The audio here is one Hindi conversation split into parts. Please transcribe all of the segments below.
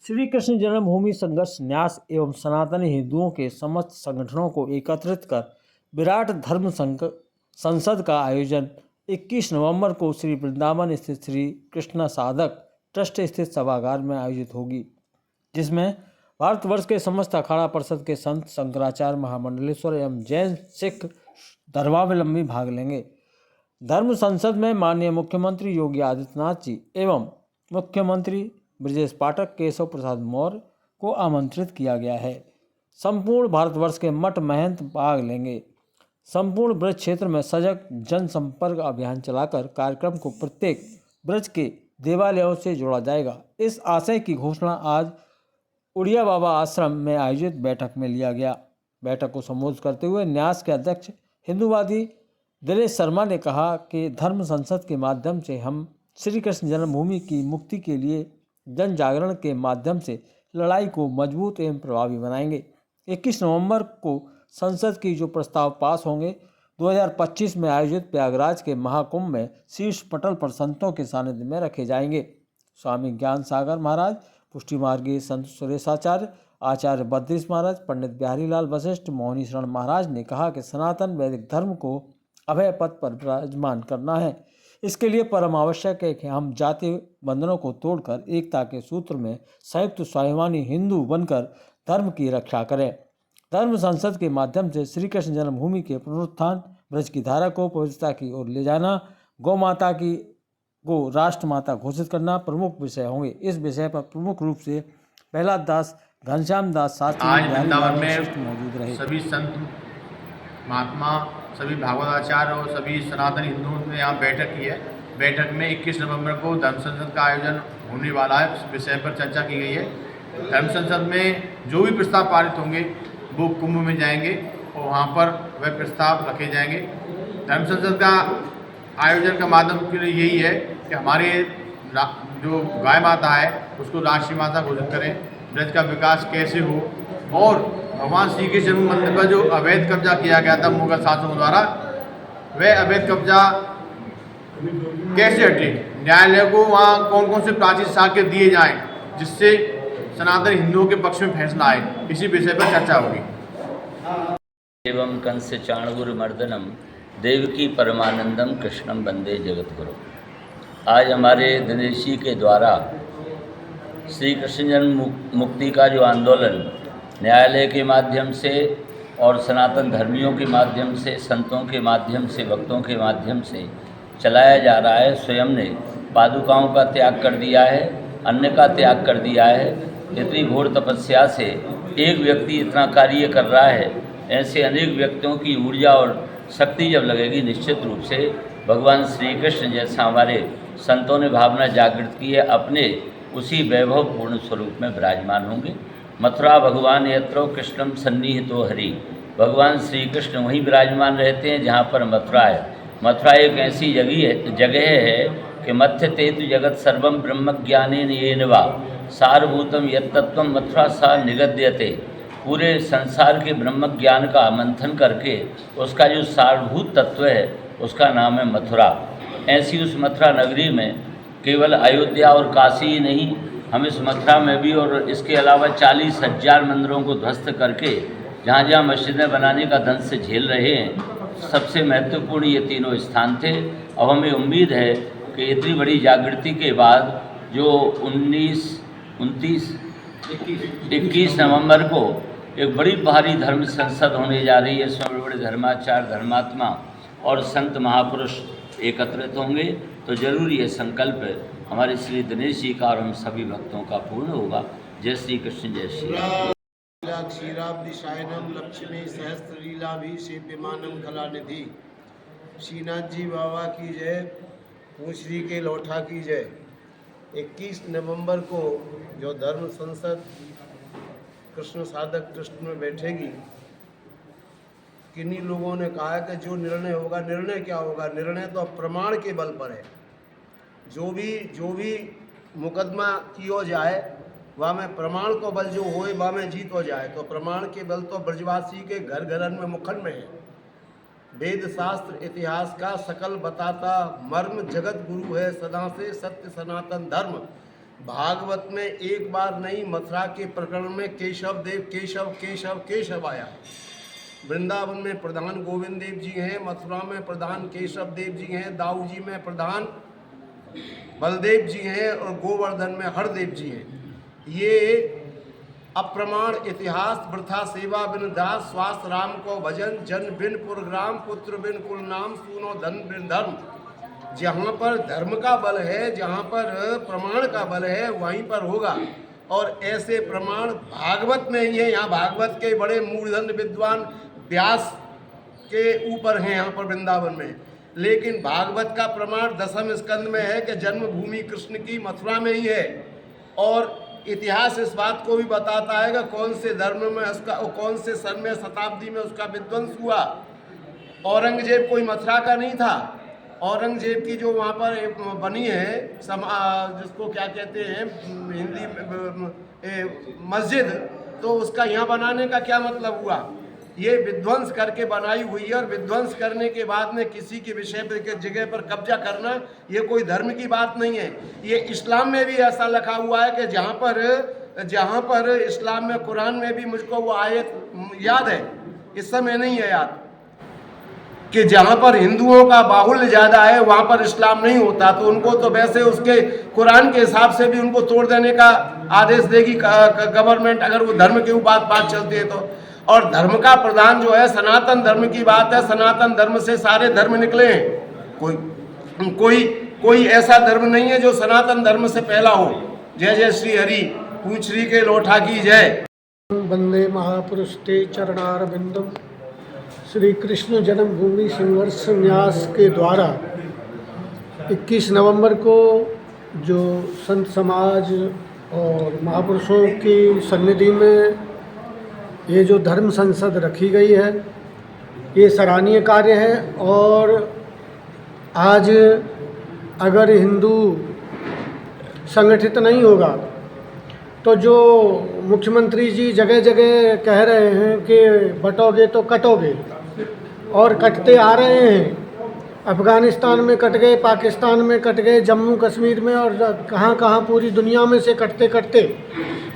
श्री कृष्ण जन्मभूमि संघर्ष न्यास एवं सनातनी हिंदुओं के समस्त संगठनों को एकत्रित कर विराट धर्म संसद का आयोजन 21 नवंबर को श्री वृंदावन स्थित श्री कृष्ण साधक ट्रस्ट स्थित सभागार में आयोजित होगी, जिसमें भारतवर्ष के समस्त अखाड़ा परिषद के संत, शंकराचार्य, महामंडलेश्वर एवं जैन सिख धर्मावलंबी भाग लेंगे। धर्म संसद में माननीय मुख्यमंत्री योगी आदित्यनाथ जी एवं मुख्यमंत्री ब्रजेश पाठक, केशव प्रसाद मौर्य को आमंत्रित किया गया है। संपूर्ण भारतवर्ष के मठ महंत भाग लेंगे। संपूर्ण ब्रज क्षेत्र में सजग जनसंपर्क अभियान चलाकर कार्यक्रम को प्रत्येक ब्रज के देवालयों से जोड़ा जाएगा। इस आशय की घोषणा आज उड़िया बाबा आश्रम में आयोजित बैठक में लिया गया। बैठक को संबोधित करते हुए न्यास के अध्यक्ष हिंदूवादी दिनेश शर्मा ने कहा कि धर्म संसद के माध्यम से हम श्री कृष्ण जन्मभूमि की मुक्ति के लिए जन जागरण के माध्यम से लड़ाई को मजबूत एवं प्रभावी बनाएंगे। 21 नवंबर को संसद की जो प्रस्ताव पास होंगे 2025 में आयोजित प्रयागराज के महाकुंभ में शीर्ष पटल पर संतों के सानिध्य में रखे जाएंगे। स्वामी ज्ञान सागर महाराज, पुष्टि मार्गीय संत सुरेशाचार्य, आचार्य बद्रीश महाराज, पंडित बिहारी लाल वशिष्ठ, मोहनी शरण महाराज ने कहा कि सनातन वैदिक धर्म को अभय पद पर विराजमान करना है। इसके लिए परम आवश्यक है कि हम जातीय बंधनों को तोड़कर एकता के सूत्र में संयुक्त स्वाभिमानी हिंदू बनकर धर्म की रक्षा करें। धर्म संसद के माध्यम से श्री कृष्ण जन्मभूमि के पुनरुत्थान, ब्रज की धारा को पवित्रता की ओर ले जाना, गौ माता को राष्ट्रमाता घोषित करना प्रमुख विषय होंगे। इस विषय पर प्रमुख रूप से प्रहलाद दास, घनश्याम दास शास्त्री मौजूद रहे। सभी संत महात्मा, सभी भागवताचार्य और सभी सनातन हिंदुओं ने यहाँ बैठक की है। बैठक में 21 नवंबर को धर्म संसद का आयोजन होने वाला है। इस विषय पर चर्चा की गई है। धर्म संसद में जो भी प्रस्ताव पारित होंगे वो कुंभ में जाएंगे और वहाँ पर वह प्रस्ताव रखे जाएंगे। धर्म संसद का आयोजन का माध्यम के लिए यही है कि हमारे जो गाय माता है उसको राष्ट्रीय माता घोषित करें, ब्रज का विकास कैसे हो और भगवान श्री कृष्ण जन्म मंदिर पर जो अवैध कब्जा किया गया था मुगल शासकों द्वारा, वह अवैध कब्जा कैसे हटे, न्यायालय को वहाँ कौन कौन से प्राचीन साक्ष्य दिए जाएं जिससे सनातन हिंदुओं के पक्ष में फैसला आए, इसी विषय पर चर्चा होगी। एवं कंस चाणूर मर्दनम देवकी परमानंदम कृष्णम वंदे जगतगुरु। आज हमारे दिनेश जी के द्वारा श्री कृष्ण जन्म मुक्ति का जो आंदोलन न्यायालय के माध्यम से और सनातन धर्मियों के माध्यम से, संतों के माध्यम से, भक्तों के माध्यम से चलाया जा रहा है, स्वयं ने पादुकाओं का त्याग कर दिया है, अन्न का त्याग कर दिया है। इतनी घोर तपस्या से एक व्यक्ति इतना कार्य कर रहा है, ऐसे अनेक व्यक्तियों की ऊर्जा और शक्ति जब लगेगी, निश्चित रूप से भगवान श्री कृष्ण जैसा हमारे संतों ने भावना जागृत की है, अपने उसी वैभवपूर्ण स्वरूप में विराजमान होंगे। मथुरा भगवान यत्रो कृष्णम सन्निहितो हरि, भगवान श्री कृष्ण वहीं विराजमान रहते हैं जहाँ पर मथुरा है। मथुरा एक ऐसी जगह है कि मथ्य तेतु जगत सर्वम ब्रह्म ज्ञानेन येन वा सारभूतम यत्तत्वम मथुरा सा निगद्यते। पूरे संसार के ब्रह्म ज्ञान का मंथन करके उसका जो सारभूत तत्व है उसका नाम है मथुरा। ऐसी उस मथुरा नगरी में केवल अयोध्या और काशी ही नहीं, हम इस मथुरा में भी और इसके अलावा 40,000 मंदिरों को ध्वस्त करके जहाँ जहाँ मस्जिदें बनाने का दंश झेल रहे हैं, सबसे महत्वपूर्ण ये तीनों स्थान थे। अब हमें उम्मीद है कि इतनी बड़ी जागृति के बाद जो 21 नवंबर को एक बड़ी भारी धर्म संसद होने जा रही है। इसमें बड़े बड़े धर्माचार्य, धर्मात्मा और संत महापुरुष एकत्रित होंगे, तो जरूर ये संकल्प हमारे श्री दिनेश जी का और हम सभी भक्तों का पूर्ण होगा। जय श्री कृष्ण, जय श्री राम। क्षीराब्दिशायनम लक्ष्मी सहस्त्र लीला भी सेव्यमानम कलानिधि। श्रीनाथ जी बाबा की जय, पूछरी के लोठा की जय। 21 नवंबर को जो धर्म संसद कृष्ण साधक ट्रस्ट में बैठेगी, किन्हीं लोगों ने कहा है कि जो निर्णय होगा, निर्णय क्या होगा? निर्णय तो प्रमाण के बल पर है। जो भी मुकदमा किया जाए वह में प्रमाण को बल जो होए वह में जीत हो जाए। तो प्रमाण के बल तो ब्रजवासी के घर घरन में मुखन में है। वेद शास्त्र इतिहास का सकल बताता मर्म जगत गुरु है सदा से सत्य सनातन धर्म। भागवत में एक बार नहीं, मथुरा के प्रकरण में केशव देव केशव केशव केशव आया। वृंदावन में प्रधान गोविंद देव जी हैं, मथुरा में प्रधान केशव देव जी हैं, दाऊ जी में प्रधान बलदेव जी हैं और गोवर्धन में हरदेव जी हैं। ये अप्रमाण इतिहास, वृथा सेवा बिन दास, स्वास्थ्य राम को भजन, जन बिन पुरग्राम, पुत्र बिन कुल नाम, सुनो धन बिन धर्म। जहाँ पर धर्म का बल है, जहाँ पर प्रमाण का बल है, वहीं पर होगा। और ऐसे प्रमाण भागवत में ही है। यहाँ भागवत के बड़े मूर्धन्य विद्वान व्यास के ऊपर हैं यहाँ पर वृंदावन में। लेकिन भागवत का प्रमाण 10वें स्कंद में है कि जन्मभूमि कृष्ण की मथुरा में ही है। और इतिहास इस बात को भी बताता है कि कौन से धर्म में उसका, कौन से सन में, शताब्दी में उसका विध्वंस हुआ। औरंगजेब कोई मथुरा का नहीं था। औरंगजेब की जो वहाँ पर बनी है जिसको क्या कहते हैं हिंदी में मस्जिद, तो उसका यहाँ बनाने का क्या मतलब हुआ? ये विध्वंस करके बनाई हुई है। और विध्वंस करने के बाद में किसी के विषय पर जगह पर कब्जा करना, ये कोई धर्म की बात नहीं है। ये इस्लाम में भी ऐसा लिखा हुआ है कि जहाँ पर इस्लाम में, कुरान में भी, मुझको वो आयत याद है, इस समय नहीं है याद, कि जहाँ पर हिंदुओं का बाहुल्य ज़्यादा है वहाँ पर इस्लाम नहीं होता। तो उनको तो वैसे उसके कुरान के हिसाब से भी उनको तोड़ देने का आदेश देगी गवर्नमेंट, अगर वो धर्म के ऊपर बात चलती है तो। और धर्म का प्रधान जो है सनातन धर्म की बात है। सनातन धर्म से सारे धर्म निकले हैं। कोई ऐसा धर्म नहीं है जो सनातन धर्म से पहला हो। जय जय श्री हरि, पूछरी के लोठा की जय। वंदे महापुरुष ते चरणारविंदम। श्री कृष्ण जन्मभूमि संघर्ष न्यास के द्वारा 21 नवंबर को जो संत समाज और महापुरुषों की सन्निधि में ये जो धर्म संसद रखी गई है, ये सराहनीय कार्य है। और आज अगर हिंदू संगठित नहीं होगा तो जो मुख्यमंत्री जी जगह जगह कह रहे हैं कि बटोगे तो कटोगे, और कटते आ रहे हैं। अफ़गानिस्तान में कट गए, पाकिस्तान में कट गए, जम्मू कश्मीर में, और कहाँ कहाँ पूरी दुनिया में से कटते कटते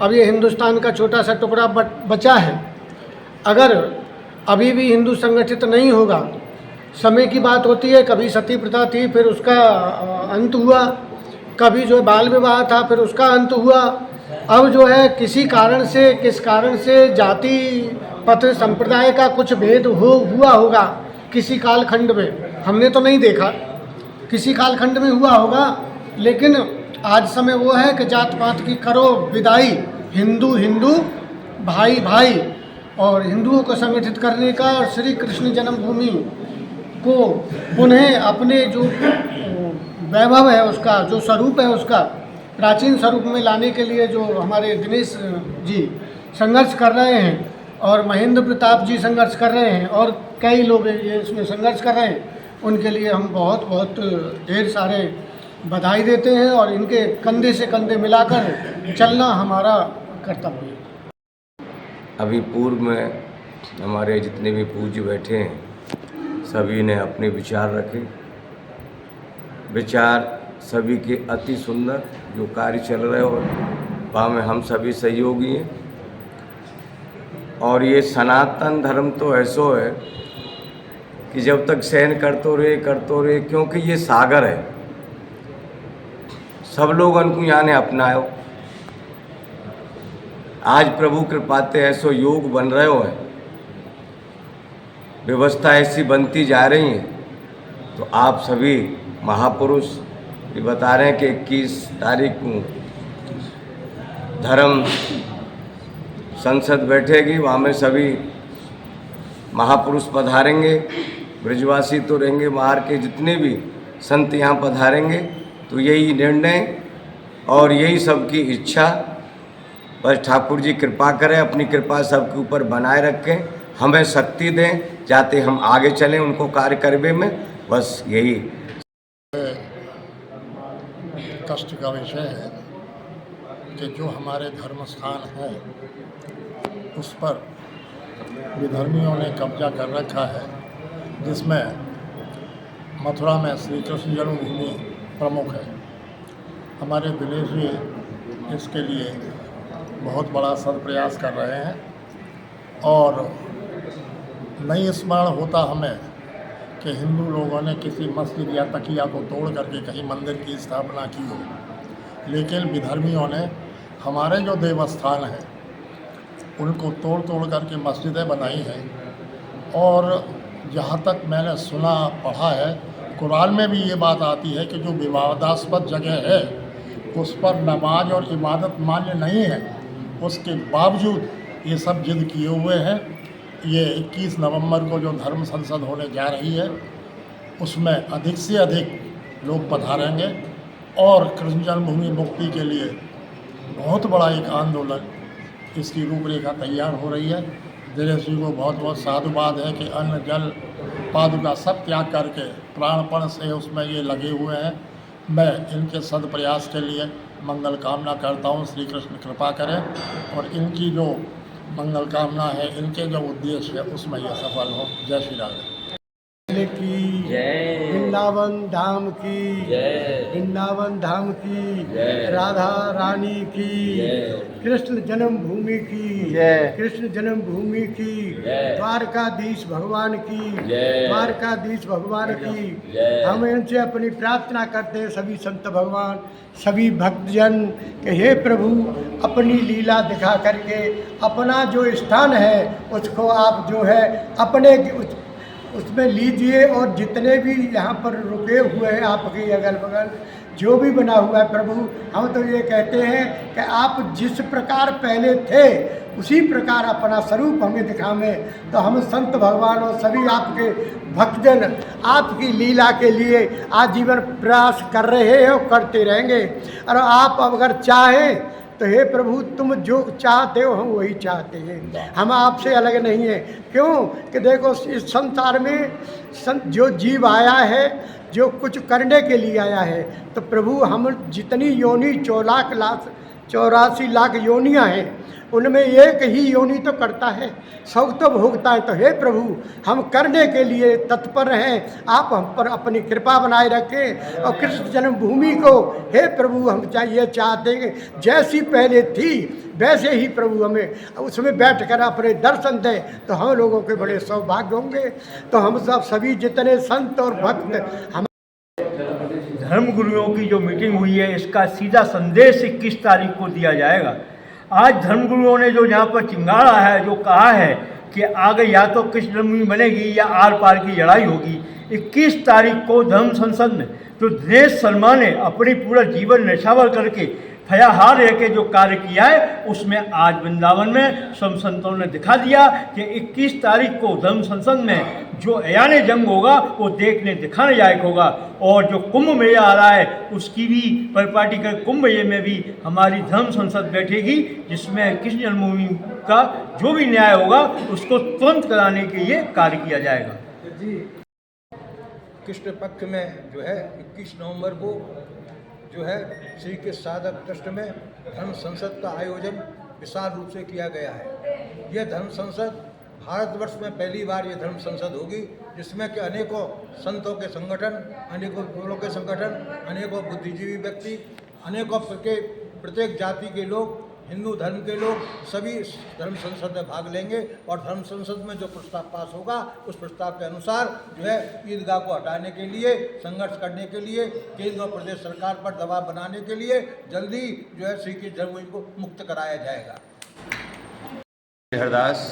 अब ये हिंदुस्तान का छोटा सा टुकड़ा बचा है। अगर अभी भी हिंदू संगठित नहीं होगा, समय की बात होती है, कभी सती प्रथा थी फिर उसका अंत हुआ, कभी जो है बाल विवाह था फिर उसका अंत हुआ, अब जो है किस कारण से जाति पत्र संप्रदाय का कुछ भेद हुआ होगा किसी कालखंड में। हमने तो नहीं देखा, किसी कालखंड में हुआ होगा, लेकिन आज समय वो है कि जात पात की करो विदाई, हिंदू हिंदू भाई भाई, और हिंदुओं को संगठित करने का और श्री कृष्ण जन्मभूमि को पुनः अपने जो वैभव है उसका, जो स्वरूप है उसका प्राचीन स्वरूप में लाने के लिए जो हमारे दिनेश जी संघर्ष कर रहे हैं, और महेंद्र प्रताप जी संघर्ष कर रहे हैं, और कई लोग ये इसमें संघर्ष कर रहे हैं, उनके लिए हम बहुत बहुत ढेर सारे बधाई देते हैं। और इनके कंधे से कंधे मिलाकर चलना हमारा कर्तव्य है। अभी पूर्व में हमारे जितने भी पूज्य बैठे हैं सभी ने अपने विचार रखे। विचार सभी के अति सुंदर, जो कार्य चल रहे हो वहाँ में हम सभी सहयोगी हैं। और ये सनातन धर्म तो ऐसो है कि जब तक सहन करते रहे, क्योंकि ये सागर है, सब लोग उनको यहाँ ने अपनायो। आज प्रभु कृपाते ऐसो योग बन रहे हो है, व्यवस्था ऐसी बनती जा रही है। तो आप सभी महापुरुष ये बता रहे हैं कि 21 तारीख को धर्म संसद बैठेगी, वहाँ में सभी महापुरुष पधारेंगे। ब्रजवासी तो रहेंगे, बाहर के जितने भी संत यहाँ पधारेंगे। तो यही निर्णय और यही सबकी इच्छा, बस ठाकुर जी कृपा करें, अपनी कृपा सबके ऊपर बनाए रखें, हमें शक्ति दें जाते हम आगे चलें उनको कार्य करने में। बस यही कष्ट का विषय है कि जो हमारे धर्म स्थान है उस पर विधर्मियों ने कब्जा कर रखा है, जिसमें मथुरा में श्री कृष्ण जन्मभूमि प्रमुख है। हमारे दिनेश जी इसके लिए बहुत बड़ा सदप्रयास कर रहे हैं। और नहीं स्मरण होता हमें कि हिंदू लोगों ने किसी मस्जिद या तकिया को तोड़ करके कहीं मंदिर की स्थापना की हो, लेकिन विधर्मियों ने हमारे जो देवस्थान हैं उनको तोड़ तोड़ करके मस्जिदें बनाई हैं। और जहाँ तक मैंने सुना पढ़ा है, कुरान में भी ये बात आती है कि जो विवादास्पद जगह है उस पर नमाज और इबादत मान्य नहीं है, उसके बावजूद ये सब जिद किए हुए हैं। ये 21 नवंबर को जो धर्म संसद होने जा रही है उसमें अधिक से अधिक लोग पधारेंगे और कृष्ण जन्मभूमि मुक्ति के लिए बहुत बड़ा एक आंदोलन, इसकी रूपरेखा तैयार हो रही है। दिनेश जी को बहुत बहुत साधुवाद है कि अन्न जल पादुका सब त्याग करके प्राणपण से उसमें ये लगे हुए हैं। मैं इनके सदप्रयास के लिए मंगल कामना करता हूँ, श्री कृष्ण कृपा करें और इनकी जो मंगल कामना है, इनके जो उद्देश्य है उसमें यह सफल हो। जय श्री राम की जय, वृंदावन धाम की जय, वृंदावन धाम की जय, राधा रानी की जय, कृष्ण जन्मभूमि की जय। कृष्ण जन्मभूमि की जय। द्वारकाधीश भगवान की जय। द्वारकाधीश भगवान की जय। हम इनसे अपनी प्रार्थना करते हैं, सभी संत भगवान, सभी भक्तजन कि हे प्रभु अपनी लीला दिखा करके अपना जो स्थान है उसको आप जो है अपने उसमें लीजिए। और जितने भी यहाँ पर रुके हुए हैं आपके अगल बगल जो भी बना हुआ है प्रभु, हम तो ये कहते हैं कि आप जिस प्रकार पहले थे उसी प्रकार अपना स्वरूप हमें दिखावें। तो हम संत भगवान और सभी आपके भक्तजन आपकी लीला के लिए आजीवन प्रयास कर रहे हैं और करते रहेंगे। और आप अगर चाहें तो हे प्रभु तुम जो चाहते हो हम वही चाहते हैं, हम आपसे अलग नहीं हैं। क्यों कि देखो इस संसार में जो जीव आया है, जो कुछ करने के लिए आया है, तो प्रभु हम जितनी योनि 84 लाख योनियाँ हैं उनमें एक ही योनि तो करता है, सब तो भोगता है। तो हे प्रभु हम करने के लिए तत्पर हैं, आप हम पर अपनी कृपा बनाए रखें। और कृष्ण जन्मभूमि को हे प्रभु हम ये चाहते हैं जैसी पहले थी वैसे ही प्रभु हमें उसमें बैठ कर अपने दर्शन दें, तो हम लोगों के बड़े सौभाग्य होंगे। तो हम सब सभी जितने संत और भक्त हम धर्मगुरुओं की जो मीटिंग हुई है इसका सीधा संदेश 21 तारीख को दिया जाएगा। आज धर्मगुरुओं ने जो यहाँ पर चिंगारा है, जो कहा है कि आगे या तो कृष्ण जन्मभूमि बनेगी या आर पार की लड़ाई होगी। 21 तारीख को धर्म संसद में जो दिनेश शर्मा ने अपनी पूरा जीवन निछावर करके फयाहार रह के जो कार्य किया है उसमें आज वृंदावन में सब संतों ने दिखा दिया कि 21 तारीख को धर्म संसद में जो अयाने जंग होगा वो देखने दिखाने लायक होगा। और जो कुंभ मेला आ रहा है उसकी भी परिपाटी कर कुंभ मेले में भी हमारी धर्म संसद बैठेगी, जिसमें कृष्ण जन्मभूमि का जो भी न्याय होगा उसको तुरंत कराने के लिए कार्य किया जाएगा। कृष्ण पक्ष में जो है 21 नवंबर को जो है श्री के साधक ट्रस्ट में धर्म संसद का आयोजन विशाल रूप से किया गया है। यह धर्म संसद भारतवर्ष में पहली बार ये धर्म संसद होगी, जिसमें कि अनेकों संतों के संगठन, अनेकों गुरुओं के संगठन, अनेकों बुद्धिजीवी व्यक्ति, अनेकों प्रत्येक जाति के लोग, हिंदू धर्म के लोग सभी इस धर्म संसद में भाग लेंगे। और धर्म संसद में जो प्रस्ताव पास होगा उस प्रस्ताव के अनुसार जो है ईदगाह को हटाने के लिए, संघर्ष करने के लिए, केंद्र और प्रदेश सरकार पर दबाव बनाने के लिए जल्दी जो है श्री कृष्ण जन्मभूमि को मुक्त कराया जाएगा। हरदास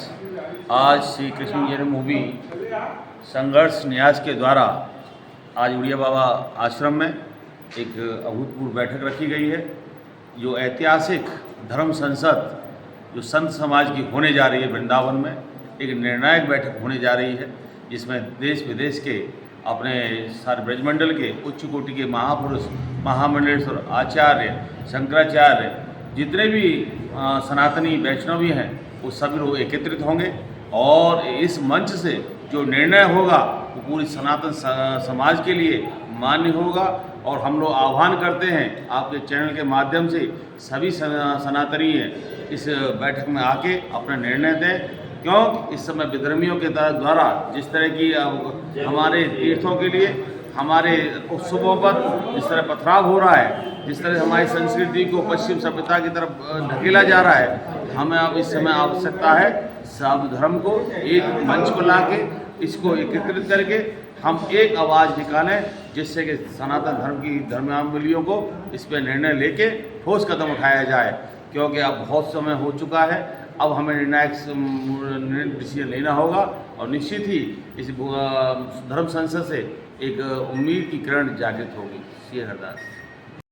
आज श्री कृष्ण जन्मभूमि संघर्ष न्यास के द्वारा आज उड़िया बाबा आश्रम में एक अभूतपूर्व बैठक रखी गई है। जो ऐतिहासिक धर्म संसद जो संत समाज की होने जा रही है वृंदावन में, एक निर्णायक बैठक होने जा रही है, जिसमें देश विदेश के अपने सारे ब्रजमंडल के उच्च कोटि के महापुरुष, महामंडलेश्वर, आचार्य, शंकराचार्य, जितने भी सनातनी वैष्णवी हैं वो सभी लोग एकत्रित होंगे। और इस मंच से जो निर्णय होगा वो पूरी सनातन समाज के लिए मान्य होगा। और हम लोग आह्वान करते हैं आपके चैनल के माध्यम से सभी सनातनी इस बैठक में आके अपना निर्णय दें, क्यों इस समय विधर्मियों के द्वारा जिस तरह की हमारे तीर्थों के लिए हमारे उत्सवों पर जिस तरह पथराव हो रहा है, जिस तरह हमारी संस्कृति को पश्चिम सभ्यता की तरफ ढकेला जा रहा है, हमें अब इस समय आवश्यकता है सब धर्म को एक मंच पर ला के इसको एकत्रित करके हम एक आवाज़ निकालें, जिससे कि सनातन धर्म की धर्मावलियों को इस पर निर्णय लेके ठोस कदम उठाया जाए, क्योंकि अब बहुत समय हो चुका है। अब हमें निर्णायक डिसीजन लेना होगा और निश्चित ही इस धर्म संसद से एक उम्मीद की किरण जागृत होगी। श्री हरदास।